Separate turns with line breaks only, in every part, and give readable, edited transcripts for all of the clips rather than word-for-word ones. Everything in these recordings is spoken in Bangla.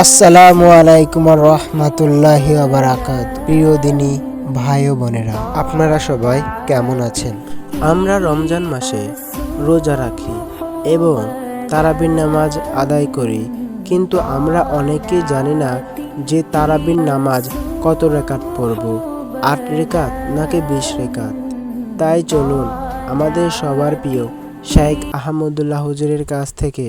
আসসালামু আলাইকুম রহমতুল্লাহি ওয়া বারাকাতুহু। প্রিয় দিনী ভাই ও বোনেরা, আপনারা সবাই কেমন আছেন? আমরা রমজান মাসে রোজা রাখি এবং তারাবির নামাজ আদায় করি, কিন্তু আমরা অনেকেই জানি না যে তারাবির নামাজ কত রেকাত পড়ব, 8 রেকাত নাকি 20 রেকাত। তাই চলুন আমাদের সবার প্রিয় শাইখ আহমদুল্লাহ হুজুরের কাছ থেকে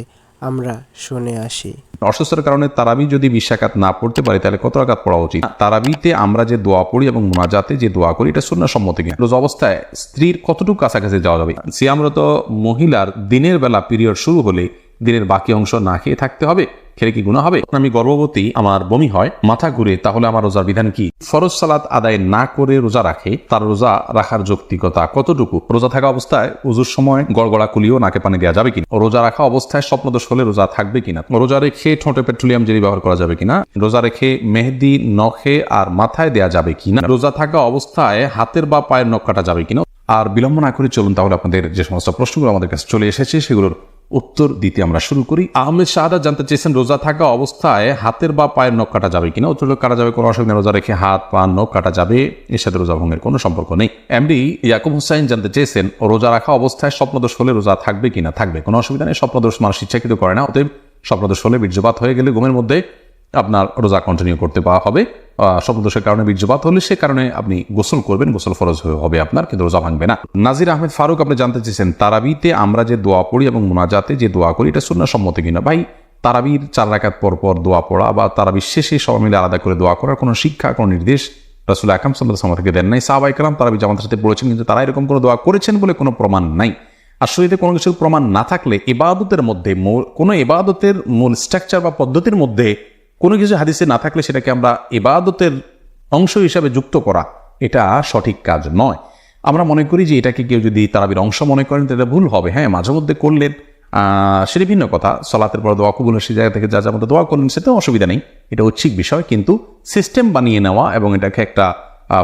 আমরা শুনে আসি।
অসুস্থতার কারণে তারাবি যদি 20 রাকাত না পড়তে পারি তাহলে কত রাকাত পড়া উচিত? তারাবিতে আমরা যে দোয়া পড়ি এবং মুনাজাতে যে দোয়া করি এটা সুন্নাহ সম্মত কিনা? রোজা অবস্থায় স্ত্রীর কতটুকু কাছাকাছি যাওয়া যাবে? সিয়ামরত মহিলার দিনের বেলা পিরিয়ড শুরু হলে দিনের বাকি অংশ না খেয়ে থাকতে হবে, খেলে কি গুনাহ হবে? আমি গর্ভবতী, আমার বমি হয়, মাথা ঘুরে, তাহলে আমার রোজার বিধান কি? ফরজ সালাত আদায় না করে রোজা রাখে, তার রোজা রাখার যৌক্তিকতা কতটুকু? রোজা থাকা অবস্থায় উজুর সময় গড়গড়া কুলিও নাকে পানি দেওয়া যাবে কিনা? রোজা রাখা অবস্থায় স্বপ্নদোষ হলে রোজা থাকবে কিনা? রোজা রেখে ঠোঁটে পেট্রোলিয়াম জেলি ব্যবহার করা যাবে কিনা? রোজা রেখে মেহেদি নখে আর মাথায় দেওয়া যাবে কিনা? রোজা থাকা অবস্থায় হাতের বা পায়ের নখ কাটা যাবে কিনা? আর বিলম্ব না করে চলুন তাহলে আপনাদের যে সমস্ত প্রশ্নগুলো আমাদের কাছে চলে এসেছে সেগুলোর উত্তর দিতে আমরা শুরু করি। আহমেদ শাহাদা জানতে চেয়েছেন, রোজা থাকা অবস্থায় হাতের বা পায়ের নখ কাটা যাবে কিনা? উত্তর কাটা যাবে, কোনো অসুবিধা। রোজা রেখে হাত পা নখ কাটা যাবে, এর সাথে রোজা ভঙ্গের কোনো সম্পর্ক নেই। এমডি ইয়াকুব হুসাইন জানতে চেয়েছেন, রোজা রাখা অবস্থায় স্বপ্নদোষ হলে রোজা থাকবে কিনা? থাকবে, কোনো অসুবিধা নেই। স্বপ্নদোষ মানুষ ইচ্ছাকৃত করে না, অতএব স্বপ্নদোষ হলে বীর্যপাত হয়ে গেলে ঘুমের মধ্যে আপনার রোজা কন্টিনিউ করতে পাওয়া হবে। স্বপ্নদোষের কারণে বীর্যপাত হলে সে কারণে আপনি গোসল করবেন, গোসল ফরজ হবে আপনার, কিন্তু রোজা ভাঙবে না। নাজির আহমেদ ফারুক আপনি জানতে চেয়েছেন, তারাবিতে আমরা যে দোয়া পড়ি এবং মুনাজাতে যে দোয়া করি এটা সুন্নাহ সম্মত কিনা? ভাই, তারাবির 4 রাকাত পর পর দোয়া পড়া বা তারাবির শেষে সবাই মিলে আলাদা করে দোয়া করার কোনো শিক্ষা, কোনো নির্দেশ রাসূল আকরাম সাল্লাল্লাহু আলাইহি ওয়াসাল্লাম থেকে দেন নাই। সাহাবায়ে কেরাম তারাবি জামাতের সাথে পড়েছেন, কিন্তু তারা এরকম কোনো দোয়া করেছেন বলে কোনো প্রমাণ নাই। আর শরীরে কোনো কিছুর প্রমাণ না থাকলে ইবাদতের মধ্যে কোনো ইবাদতের মূল স্ট্রাকচার বা পদ্ধতির মধ্যে কোনো কিছু হাদিসে না থাকলে সেটাকে আমরা ইবাদতের অংশ হিসাবে যুক্ত করা এটা সঠিক কাজ নয়। আমরা মনে করি যে এটাকে কেউ যদি তারাবির অংশ মনে করেন তাহলে ভুল হবে। হ্যাঁ, মাঝে মধ্যে করলেন সেটা ভিন্ন কথা। সালাতের পর দোয়া কবুল সেই জায়গা থেকে যা যা মতো দোয়া করলেন সেটাও অসুবিধা নেই, এটা ঐচ্ছিক বিষয়। কিন্তু সিস্টেম বানিয়ে নেওয়া এবং এটাকে একটা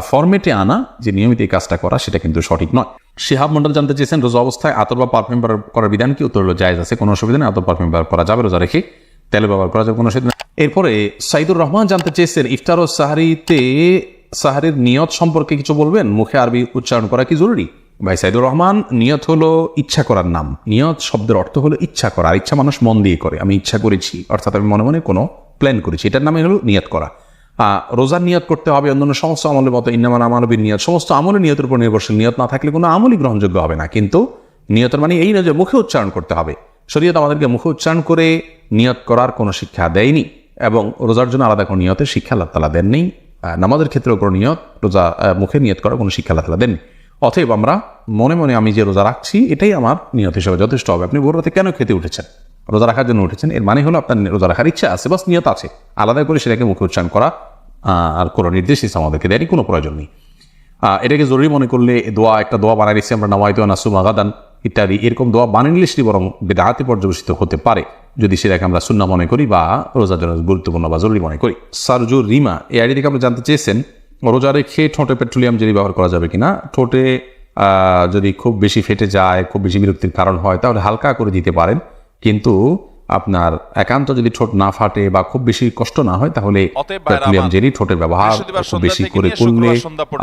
ফরম্যাটে আনা যে নিয়মিত এই কাজটা করা সেটা কিন্তু সঠিক নয়। শিহাব মন্ডল জানতে চেয়েছেন, রোজা অবস্থায় আতর বা পারফিউম ব্যবহার করার বিধান কি? উত্তর হলো জায়েজ আছে, কোনো অসুবিধা নেই। আতর পারফিউম ব্যবহার করা যাবে, রোজা রেখে তেল ব্যবহার করা যাবে, কোনো অসুবিধা নেই। এরপরে সাইদুর রহমান জানতে চেয়েছেন, ইফতার ও সাহারির নিয়ত সম্পর্কে কিছু বলবেন? মুখে আরবি উচ্চারণ করা কি জরুরি? ভাই সাইদুর রহমান, নিয়ত হলো ইচ্ছা করার নাম। নিয়ত শব্দের অর্থ হলো ইচ্ছা করা, আর ইচ্ছা মানুষ মন দিয়ে করে। আমি ইচ্ছা করেছি, অর্থাৎ আমি মনে মনে কোনো প্ল্যান করেছি, এটার নামে হলো নিয়ত করা। রোজার নিয়ত করতে হবে অন্যান্য সমস্ত আমলের মতো, ইন্নামাল আমালু বিন্নিয়াত, সমস্ত আমলের নিয়তের উপর নির্ভরশীল। নিয়ত না থাকলে কোনো আমলই গ্রহণযোগ্য হবে না। কিন্তু নিয়তের মানে এই না যে মুখে উচ্চারণ করতে হবে। শরীয়ত আমাদেরকে মুখে উচ্চারণ করে নিয়ত করার কোনো শিক্ষা দেয়নি, এবং রোজার জন্য আলাদা কোনো নিয়তের শিক্ষা আল্লাহ তাআলা দেননি। নামাজের ক্ষেত্রেও কোনো নিয়ত, রোজা মুখে নিয়ত করার কোনো শিক্ষা আল্লাহ তাআলা দেননি। অতএব আমরা মনে মনে আমি যে রোজা রাখছি এটাই আমার নিয়ত হিসেবে যথেষ্ট হবে। আপনি ভোর রাতে কেন খেতে উঠেছেন? রোজা রাখার জন্য উঠেছেন, এর মানে হলো আপনার রোজা রাখার ইচ্ছা আছে, বাস নিয়ত আছে। আলাদা করে সেটাকে মুখে উচ্চারণ করা আর কোনো নির্দেশ আমাদেরকে দেয়নি, কোনো প্রয়োজন নেই। এটাকে জরুরি মনে করলে একটা দোয়া বানাই দিচ্ছি আমরা, নাওয়াইতু আন আসুমা গাদান ইত্যাদি, এরকম দোয়া বানিয়ে নিলে সেটি বরং বিদআতে পর্যবেসিত হতে পারে যদি সেটাকে আমরা সুন্নাহ মনে করি বা রোজার জন্য গুরুত্বপূর্ণ বা জরুরি মনে করি। সারজুর রিমা এই আইডি থেকে আপনি জানতে চেয়েছেন, রোজা রেখে ঠোঁটে পেট্রোলিয়াম জেলি ব্যবহার করা যাবে কিনা? ঠোঁটে যদি খুব বেশি ফেটে যায়, খুব বেশি বিরক্তির কারণ হয়, তাহলে হালকা করে দিতে পারেন। কিন্তু আপনার একান্ত যদি ঠোঁট না ফাটে বা খুব বেশি কষ্ট না হয় তাহলে পেট্রোলিয়াম জেলি ঠোঁটের ব্যবহার খুব বেশি করে করলে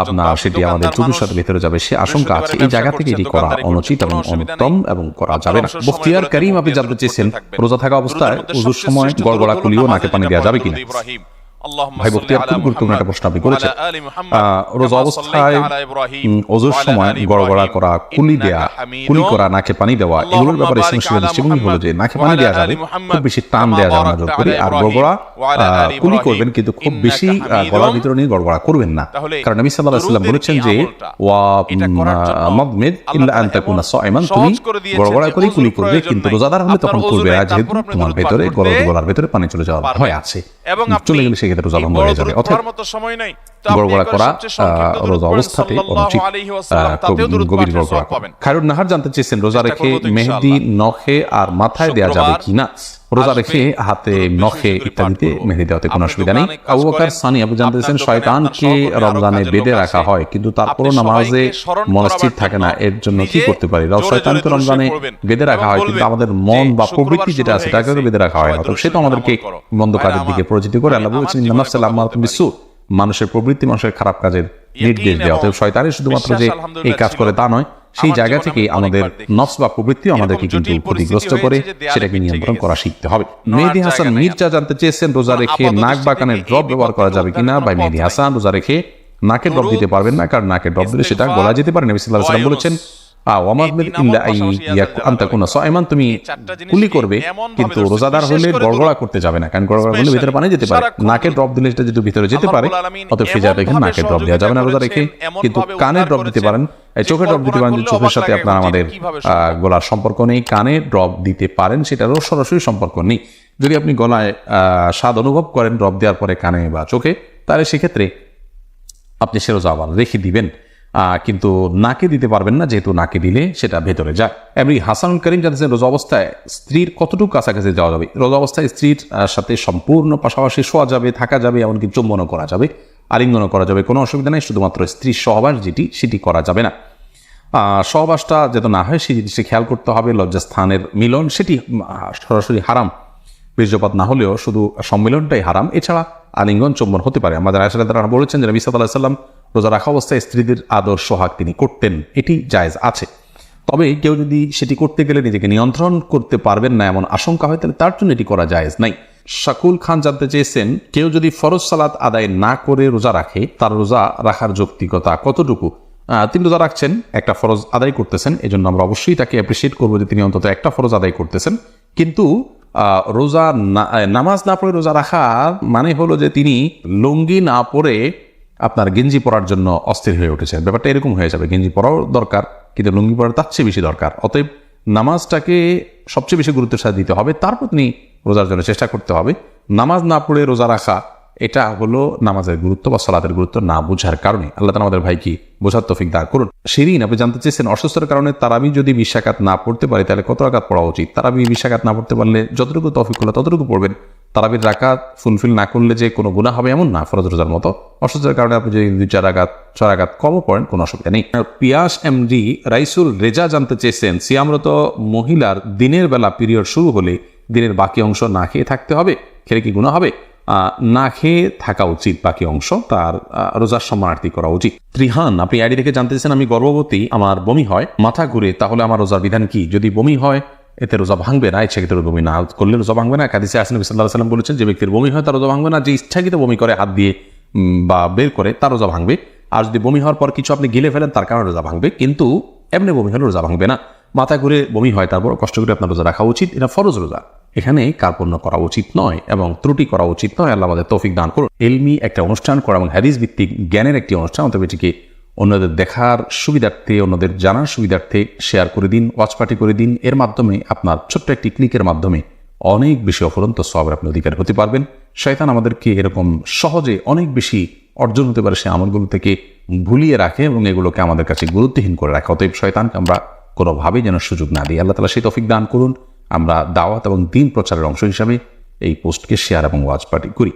আপনার সেটি আমাদের চতুর্থ ভিতরে যাবে, সে আশঙ্কা আছে। এই জায়গা থেকে এটি করা অনুচিত এবং অনুত্তম এবং করা যাবে না। বখতিয়ার করিম আপনি জানতে চেয়েছেন, রোজা থাকা অবস্থায় উজুর সময় গড়গড়া কুলিও নাকে পানি দেওয়া যাবে কিনা? ভাই বখতিয়ার, খুব গুরুত্বপূর্ণ একটা প্রশ্ন আপনি করেছেন। রোজা অবস্থায় ওজুর সময় গড়গড়া করা, কুলি করা, নাকে পানি দেওয়া, এগুলোর ব্যাপারে ইসলামের দৃষ্টিভঙ্গি হলো যে নাকে পানি দেওয়া যাবে, খুব বেশি টান দেওয়া যাবে না জোর করে। আর গড়গড়া কুলি করবেন, কিন্তু খুব বেশি গলার ভিতরে নিয়ে গড়গড়া করবেন না, কারণ নবী সাল্লাল্লাহু আলাইহি ওয়াসাল্লাম বলেছেন যে ওয়া মাদমিদ ইল্লা আন তাকুনা সাইমান, তুমি গড়গড়া করে কুলি করবে, কিন্তু রোজাদার হলে তখন করবে না, যেহেতু তোমার ভেতরে গলার ভেতরে পানি চলে যাওয়ার ভয় আছে, চলে গেলে সেক্ষেত্রে রোজা ভঙ্গ হয়ে যাবে। অর্থাৎ গড়গড়া করা রোজা অবস্থাতে অনুচিত, গভীর গড়গড়া। খায়রুন নাহার জানতে চেয়েছেন, রোজা রেখে মেহেদি নখে আর মাথায় দেওয়া যাবে কিনা? রোজা রেখে হাতে নখে ইত্যাদিতে মেহেদি দেওয়াতে কোনো অসুবিধা নেই। আবু বকর সানি আপনি জানতেছেন শয়তানকে রমজানে বেঁধে রাখা হয় কিন্তু তারপরও নামাজে মনস্থির থাকে না, এর জন্য কি করতে পারি? শয়তানকে রমজানে বেঁধে রাখা হয় কিন্তু আমাদের মন বা প্রবৃত্তি যেটা আছে তাকে বেঁধে রাখা হয় না, তো সে তো আমাদেরকে মন্দ কাজের দিকে পরিচিত করে। আল্লাহ বলেছেন মানুষের প্রবৃত্তি মানুষের খারাপ কাজের নির্দেশ দেওয়া। অতএব শয়তানের শুধুমাত্র যে এই কাজ করে তা নয়, সেই জায়গা থেকে আমাদের নফস বা প্রবৃত্তি আমাদেরকে কিন্তু ক্ষতিগ্রস্ত করে, সেটাকে নিয়ন্ত্রণ করা শিখতে হবে। মেহেদি হাসান মির্জা জানতে চেয়েছেন রোজা রেখে নাক বা কানের ড্রপ ব্যবহার করা যাবে কিনা। ভাই মেহেদি হাসান, রোজা রেখে নাকের ড্রপ দিতে পারবেন না, কারণ নাকের ড্রপ দিলে সেটা গলা যেতে পারে। নবী সাল্লাল্লাহু আলাইহি ওয়াসাল্লাম বলেছেন তুমি কুলি করবে কিন্তু রোজাদার হলে গড়গড়া করতে যাবে না, কারণ গড়গড়া করলে ভিতরে পানি যেতে পারে। নাকের ড্রপ দিলে সেটা যদি ভিতরে যেতে পারে, অতএব সে জায়গায় নাকের ড্রপ দেওয়া যাবে না রোজা রেখে। কিন্তু কানের ড্রপ দিতে পারেন, চোখের ড্রপ দিতে পারেন, চোখের সাথে আপনার আমাদের গলার সম্পর্ক নেই। কানের ড্রপ দিতে পারেন, সেটারও সরাসরি সম্পর্ক নেই। যদি আপনি গলায় স্বাদ অনুভব করেন ড্রপ দেওয়ার পরে কানে বা চোখে, তাহলে সেক্ষেত্রে আপনি সে রোজা আবার রেখে দিবেন, কিন্তু নাকে দিতে পারবেন না, যেহেতু নাকে দিলে সেটা ভেতরে যায়। এমনি হাসানুল করিম জানতেছেন রোজা অবস্থায় স্ত্রীর কতটুকু কাছাকাছি যাওয়া যাবে? রোজা অবস্থায় স্ত্রীর সাথে সম্পূর্ণ পাশাপাশি শোয়া যাবে, থাকা যাবে, এমনকি চুম্বনও করা যাবে, আলিঙ্গনও করা যাবে, কোনো অসুবিধা নেই। শুধুমাত্র স্ত্রীর সহবাস সেটি করা যাবে না। সহবাসটা যাতে না হয় সেই জিনিসটি খেয়াল করতে হবে। লজ্জাস্থানের মিলন সেটি সরাসরি হারাম, বীর্যপাত না হলেও শুধু সম্মিলনটাই হারাম। এছাড়া আলিঙ্গন চুম্বন হতে পারে। আমাদের আয়েশা রাদিয়াল্লাহু আনহা বলেছেন যে নবী সাল্লাল্লাহু আলাইহি ওয়াসাল্লাম রোজা রাখা অবস্থায় স্ত্রীদের আদর সোহাগ তিনি করতেন, এটি জায়েজ আছে। তবে কেউ যদি সেটি করতে গেলে নিজেকে নিয়ন্ত্রণ করতে পারবেন না এমন আশঙ্কা হয়, তাহলে তার জন্য এটি করা জায়েজ নাই। শাকুল খান জানতে চেয়েছেন কেউ যদি ফরজ সালাত আদায় না করে রোজা রাখে, তার রোজা রাখার যৌক্তিকতা কতটুকু? তিনি রোজা রাখছেন, একটা ফরজ আদায় করতেছেন, এজন্য আমরা অবশ্যই তাকে অ্যাপ্রিসিয়েট করবো যে তিনি অন্তত একটা ফরজ আদায় করতেছেন। কিন্তু রোজা নামাজ না পড়ে রোজা রাখার মানে হলো যে তিনি লুঙ্গি না পরে আপনার গেঞ্জি পরার জন্য অস্থির হয়ে উঠেছেন। ব্যাপারটা এরকম হয়ে যাবে, গেঞ্জি পরাও দরকার কিন্তু লুঙ্গি পরা তার চেয়ে বেশি দরকার। অতএব নামাজটাকে সবচেয়ে বেশি গুরুত্বের সাথে দিতে হবে, তারপর তিনি রোজার জন্য চেষ্টা করতে হবে। নামাজ না পড়ে রোজা রাখা এটা হলো নামাজের গুরুত্ব বা সালাতের গুরুত্ব না বুঝার কারণে। আল্লাহ তাআলা আমাদের ভাইকে বোঝার তৌফিক দান করুন। শিরিন আপনি জানতে চেয়েছেন অসুস্থতার কারণে তারাবি যদি 20 রাকাত না পড়তে পারে তাহলে কত রাকাত পড়া উচিত? তারাবি 20 রাকাত না পড়তে পারলে যতটুকু তৌফিক হলো ততটুকু পড়বেন। তারাবির রাকাত ফুলফিল না করলে যে কোনো গুনাহ হবে এমন না, ফরজ রোজার মতো। অসুস্থতার কারণে আপনি যদি 2-4 রাকাত 6 রাকাত কমও পড়েন কোনো অসুবিধা নেই। পিয়াস এমডি রাইসুল রেজা জানতে চেয়েছেন সিয়ামরত মহিলার দিনের বেলা পিরিয়ড শুরু হলে দিনের বাকি অংশ না খেয়ে থাকতে হবে, খেলে কি গুনাহ হবে? না খেয়ে থাকা উচিত, বাকি অংশ তার রোজার সম্মানার্থী করা উচিত। ত্রিহান আপনি আইডি থেকে জানতে চেয়েছেন আমি গর্ভবতী, আমার বমি হয়, মাথা ঘুরে, তাহলে আমার রোজার বিধান কি? যদি বমি হয় এতে রোজা ভাঙবে না, ইচ্ছাকৃত বমি না করলে রোজা ভাঙবে না। হাদিসে নবী সাল্লাল্লাহু আলাইহি ওয়াসাল্লাম বলেছেন যে ব্যক্তির বমি হয় তার রোজা ভাঙবে না, যে ইচ্ছাকৃত বমি করে হাত দিয়ে বা বের করে তার রোজা ভাঙবে। আর যদি বমি হওয়ার পর কিছু আপনি গিলে ফেলেন তার কারণে রোজা ভাঙবে, কিন্তু এমনি বমি হলে রোজা ভাঙবে না। মাথা ঘুরে বমি হয় তারপর কষ্ট করে আপনার রোজা রাখা উচিত, এটা ফরজ রোজা, এখানে কার্পণ্য করা উচিত নয় এবং ত্রুটি করা উচিত নয়। আল্লাহ আমাদের তৌফিক দান করুন। এলমি একটা অনুষ্ঠান করা এবং হাদিস ভিত্তিক জ্ঞানের একটি অনুষ্ঠান, অতএব এটিকে অন্যদের দেখার সুবিধার্থে, অন্যদের জানার সুবিধার্থে শেয়ার করে দিন, ওয়াচ পার্টি করে দিন। এর মাধ্যমে আপনার ছোট্ট একটি ক্লিকের মাধ্যমে অনেক বেশি অফুরন্ত সওয়াবের আপনি অধিকার হতে পারবেন। শয়তান আমাদেরকে এরকম সহজে অনেক বেশি অর্জন হতে পারে সে আমলগুলো থেকে ভুলিয়ে রাখে এবং এগুলোকে আমাদের কাছে গুরুত্বহীন করে রাখে। অতএব শয়তানকে আমরা কোনোভাবেই যেন সুযোগ না দিই। আল্লাহ তাআলা সেই তৌফিক দান করুন। আমরা দাওয়াত এবং দ্বীন প্রচারের অংশ হিসাবে এই পোস্টকে শেয়ার এবং ওয়াচ পার্টি করি।